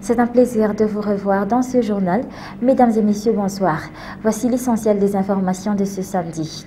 C'est un plaisir de vous revoir dans ce journal. Mesdames et messieurs, bonsoir. Voici l'essentiel des informations de ce samedi.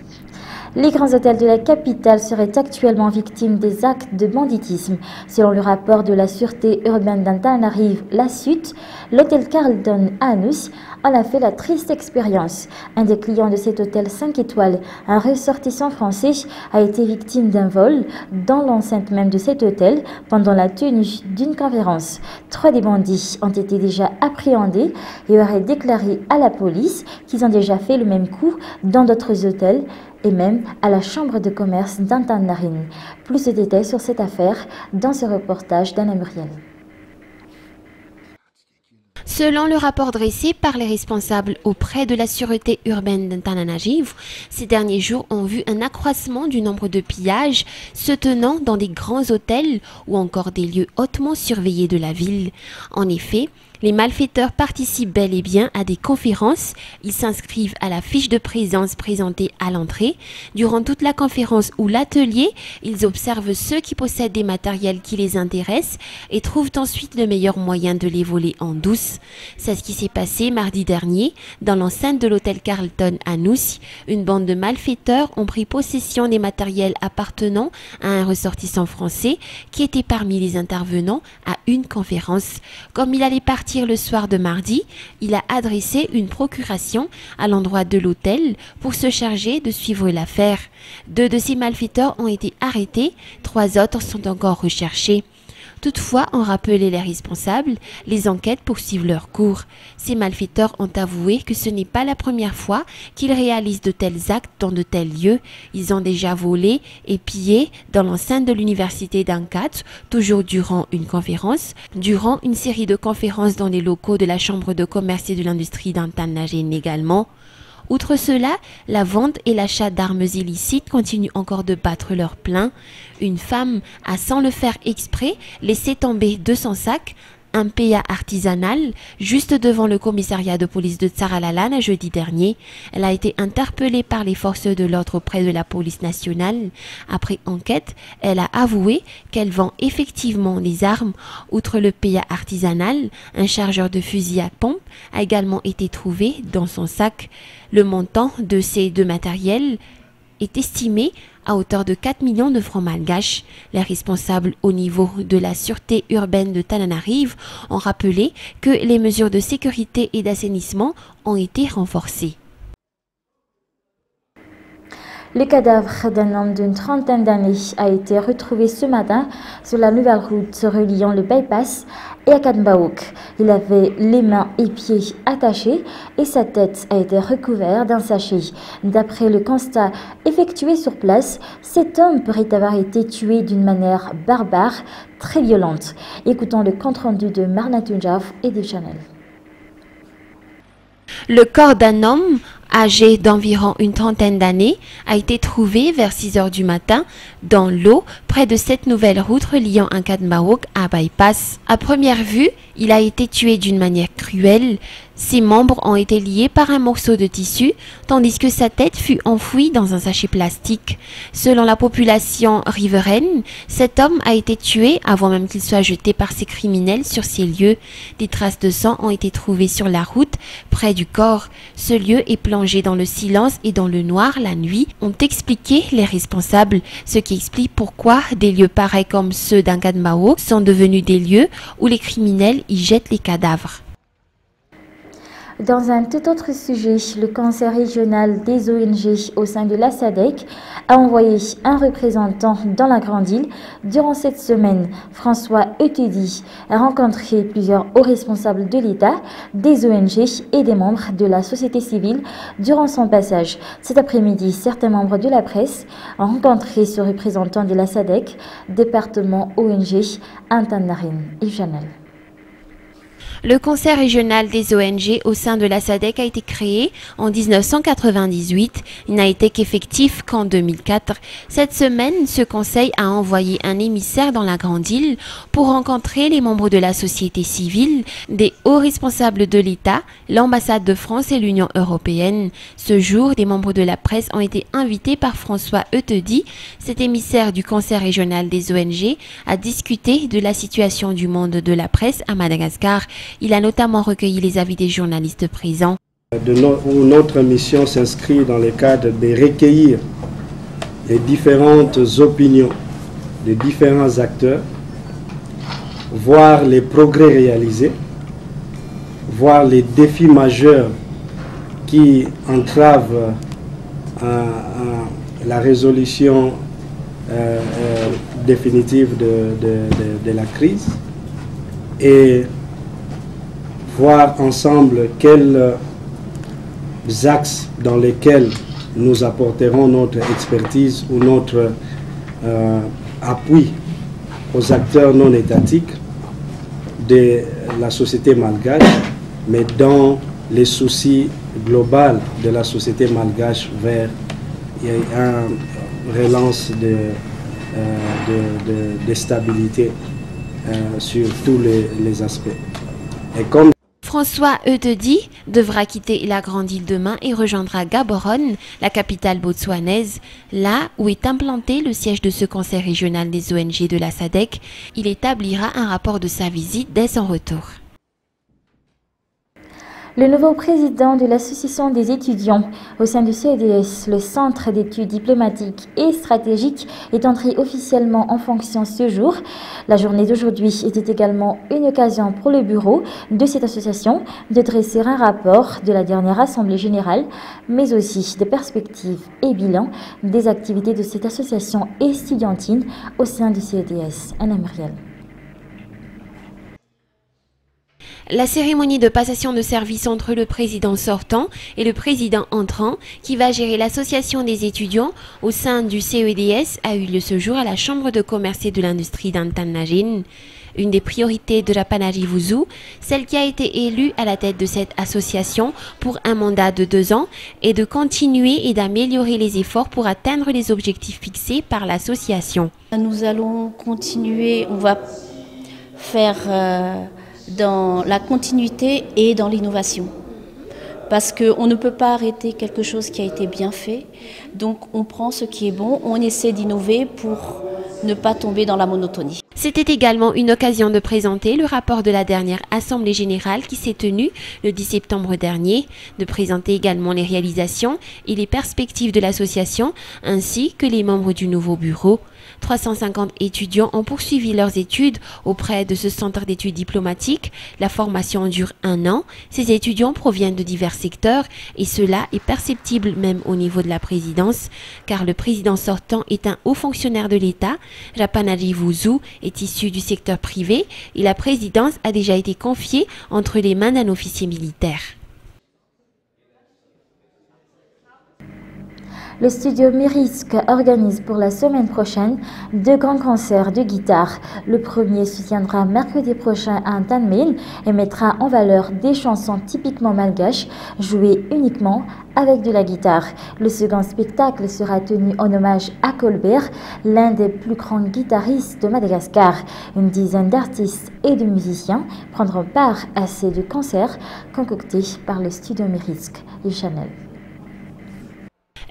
Les grands hôtels de la capitale seraient actuellement victimes des actes de banditisme. Selon le rapport de la sûreté urbaine d'Antananarive, la SUT, l'hôtel Carlton à Anous en a fait la triste expérience. Un des clients de cet hôtel 5 étoiles, un ressortissant français, a été victime d'un vol dans l'enceinte même de cet hôtel pendant la tenue d'une conférence. 3 des bandits ont été déjà appréhendés et auraient déclaré à la police qu'ils ont déjà fait le même coup dans d'autres hôtels et même à la chambre de commerce d'Antananarive. Plus de détails sur cette affaire dans ce reportage d'Anna Muriel. Selon le rapport dressé par les responsables auprès de la sûreté urbaine d'Antananarive, ces derniers jours ont vu un accroissement du nombre de pillages se tenant dans des grands hôtels ou encore des lieux hautement surveillés de la ville. En effet, les malfaiteurs participent bel et bien à des conférences. Ils s'inscrivent à la fiche de présence présentée à l'entrée. Durant toute la conférence ou l'atelier, ils observent ceux qui possèdent des matériels qui les intéressent et trouvent ensuite le meilleur moyen de les voler en douce. C'est ce qui s'est passé mardi dernier dans l'enceinte de l'hôtel Carlton à Anous. Une bande de malfaiteurs ont pris possession des matériels appartenant à un ressortissant français qui était parmi les intervenants à une conférence. Comme il allait partir le soir de mardi, il a adressé une procuration à l'endroit de l'hôtel pour se charger de suivre l'affaire. 2 de ces malfaiteurs ont été arrêtés, 3 autres sont encore recherchés. Toutefois, ont rappelé les responsables, les enquêtes poursuivent leur cours. Ces malfaiteurs ont avoué que ce n'est pas la première fois qu'ils réalisent de tels actes dans de tels lieux. Ils ont déjà volé et pillé dans l'enceinte de l'université d'Ancat, toujours durant une conférence, durant une série de conférences dans les locaux de la Chambre de commerce et de l'industrie d'Antananarive également. Outre cela, la vente et l'achat d'armes illicites continuent encore de battre leur plein. Une femme a, sans le faire exprès, laissé tomber 200 sacs, un PA artisanal, juste devant le commissariat de police de Tsaralalane jeudi dernier. Elle a été interpellée par les forces de l'ordre auprès de la police nationale. Après enquête, elle a avoué qu'elle vend effectivement des armes. Outre le PA artisanal, un chargeur de fusil à pompe a également été trouvé dans son sac. Le montant de ces 2 matériels est estimé à hauteur de 4 millions de francs malgaches. Les responsables au niveau de la sûreté urbaine de Antananarive ont rappelé que les mesures de sécurité et d'assainissement ont été renforcées. Le cadavre d'un homme d'une trentaine d'années a été retrouvé ce matin sur la nouvelle route reliant le bypass et Akatbaouk. Il avait les mains et pieds attachés et sa tête a été recouverte d'un sachet. D'après le constat effectué sur place, cet homme pourrait avoir été tué d'une manière barbare, très violente. Écoutons le compte-rendu de Marna Tunjaf et de Chanel. Le corps d'un homme âgé d'environ une trentaine d'années a été trouvé vers 6 heures du matin dans l'eau près de cette nouvelle route reliant Akatbaouk à Bypass. À première vue, il a été tué d'une manière cruelle. Ses membres ont été liés par un morceau de tissu, tandis que sa tête fut enfouie dans un sachet plastique. Selon la population riveraine, cet homme a été tué avant même qu'il soit jeté par ces criminels sur ces lieux. Des traces de sang ont été trouvées sur la route, près du corps. Ce lieu est plongé dans le silence et dans le noir la nuit, ont expliqué les responsables, ce qui explique pourquoi des lieux pareils comme ceux d'Akatbaouk sont devenus des lieux où les criminels y jettent les cadavres. Dans un tout autre sujet, le Conseil régional des ONG au sein de la SADC a envoyé un représentant dans la Grande Île. Durant cette semaine, François Eutedi a rencontré plusieurs hauts responsables de l'État, des ONG et des membres de la société civile durant son passage. Cet après-midi, certains membres de la presse ont rencontré ce représentant de la SADC, département ONG Antananarive. Yves Janel. Le Conseil régional des ONG au sein de la SADC a été créé en 1998. Il n'a été qu'effectif qu'en 2004. Cette semaine, ce conseil a envoyé un émissaire dans la Grande Île pour rencontrer les membres de la société civile, des hauts responsables de l'État, l'ambassade de France et l'Union européenne. Ce jour, des membres de la presse ont été invités par François Eutedi. Cet émissaire du Conseil régional des ONG a discuté de la situation du monde de la presse à Madagascar. Il a notamment recueilli les avis des journalistes présents. Notre mission s'inscrit dans le cadre de recueillir les différentes opinions des différents acteurs, voir les progrès réalisés, voir les défis majeurs qui entravent la résolution définitive de la crise et voir ensemble quels axes dans lesquels nous apporterons notre expertise ou notre appui aux acteurs non étatiques de la société malgache, mais dans les soucis globaux de la société malgache vers une relance de stabilité sur tous les aspects. Et comme François Eutedi devra quitter la grande île demain et rejoindra Gaborone, la capitale botswanaise, là où est implanté le siège de ce conseil régional des ONG de la SADC. Il établira un rapport de sa visite dès son retour. Le nouveau président de l'Association des étudiants au sein du CEDS, le Centre d'études diplomatiques et stratégiques, est entré officiellement en fonction ce jour. La journée d'aujourd'hui était également une occasion pour le bureau de cette association de dresser un rapport de la dernière Assemblée générale, mais aussi des perspectives et bilans des activités de cette association estudiantine au sein du CEDS. Anna Muriel. La cérémonie de passation de service entre le président sortant et le président entrant, qui va gérer l'association des étudiants au sein du CEDS, a eu lieu ce jour à la Chambre de commerce et de l'industrie d'Antananarivo. Une des priorités de Rapanarivuzou, celle qui a été élue à la tête de cette association pour un mandat de 2 ans, est de continuer et d'améliorer les efforts pour atteindre les objectifs fixés par l'association. Nous allons continuer, on va faire dans la continuité et dans l'innovation. Parce qu'on ne peut pas arrêter quelque chose qui a été bien fait. Donc on prend ce qui est bon, on essaie d'innover pour ne pas tomber dans la monotonie. C'était également une occasion de présenter le rapport de la dernière Assemblée générale qui s'est tenue le 10 septembre dernier, de présenter également les réalisations et les perspectives de l'association, ainsi que les membres du nouveau bureau. 350 étudiants ont poursuivi leurs études auprès de ce centre d'études diplomatiques. La formation dure 1 an. Ces étudiants proviennent de divers secteurs et cela est perceptible même au niveau de la présidence, car le président sortant est un haut fonctionnaire de l'État. Rapanarivuzou est issu du secteur privé et la présidence a déjà été confiée entre les mains d'un officier militaire. Le studio Mirisk organise pour la semaine prochaine 2 grands concerts de guitare. Le premier se tiendra mercredi prochain à Antanmin et mettra en valeur des chansons typiquement malgaches jouées uniquement avec de la guitare. Le second spectacle sera tenu en hommage à Colbert, l'un des plus grands guitaristes de Madagascar. Une dizaine d'artistes et de musiciens prendront part à ces 2 concerts concoctés par le studio Mirisk et Chanel.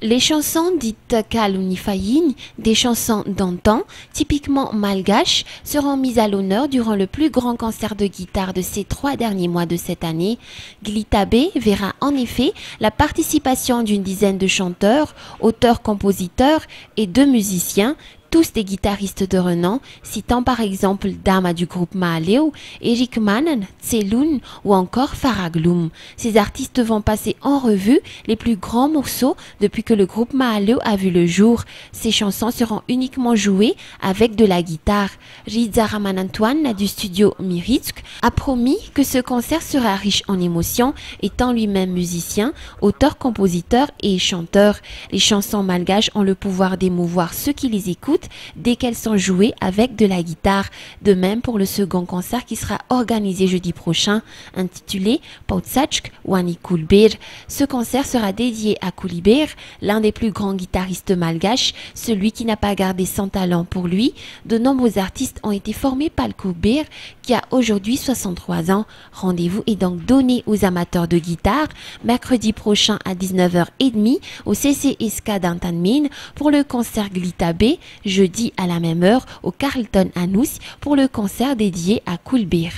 Les chansons dites Kalunifayin, des chansons d'antan, typiquement malgaches, seront mises à l'honneur durant le plus grand concert de guitare de ces 3 derniers mois de cette année. Glitabe verra en effet la participation d'une dizaine de chanteurs, auteurs-compositeurs et 2 musiciens, tous des guitaristes de renom, citant par exemple Dama du groupe Maaleo, Eric Manan, Tselun ou encore Faraglum. Ces artistes vont passer en revue les plus grands morceaux depuis que le groupe Maaleo a vu le jour. Ces chansons seront uniquement jouées avec de la guitare. Riza Ramanantoine du studio Miritsk a promis que ce concert sera riche en émotions, étant lui-même musicien, auteur-compositeur et chanteur. Les chansons malgaches ont le pouvoir d'émouvoir ceux qui les écoutent dès qu'elles sont jouées avec de la guitare. De même pour le second concert qui sera organisé jeudi prochain, intitulé Pautsachk Wani Kulbir. Ce concert sera dédié à Kulibir, l'un des plus grands guitaristes malgaches, celui qui n'a pas gardé son talent pour lui. De nombreux artistes ont été formés par Kulbir, qui a aujourd'hui 63 ans. Rendez-vous est donc donné aux amateurs de guitare mercredi prochain à 19h30 au CCSK d'Antanmin pour le concert Glitabe, jeudi à la même heure au Carlton Anous pour le concert dédié à Kulbir.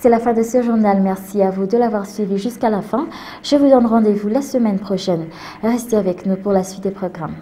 C'est la fin de ce journal. Merci à vous de l'avoir suivi jusqu'à la fin. Je vous donne rendez-vous la semaine prochaine. Restez avec nous pour la suite des programmes.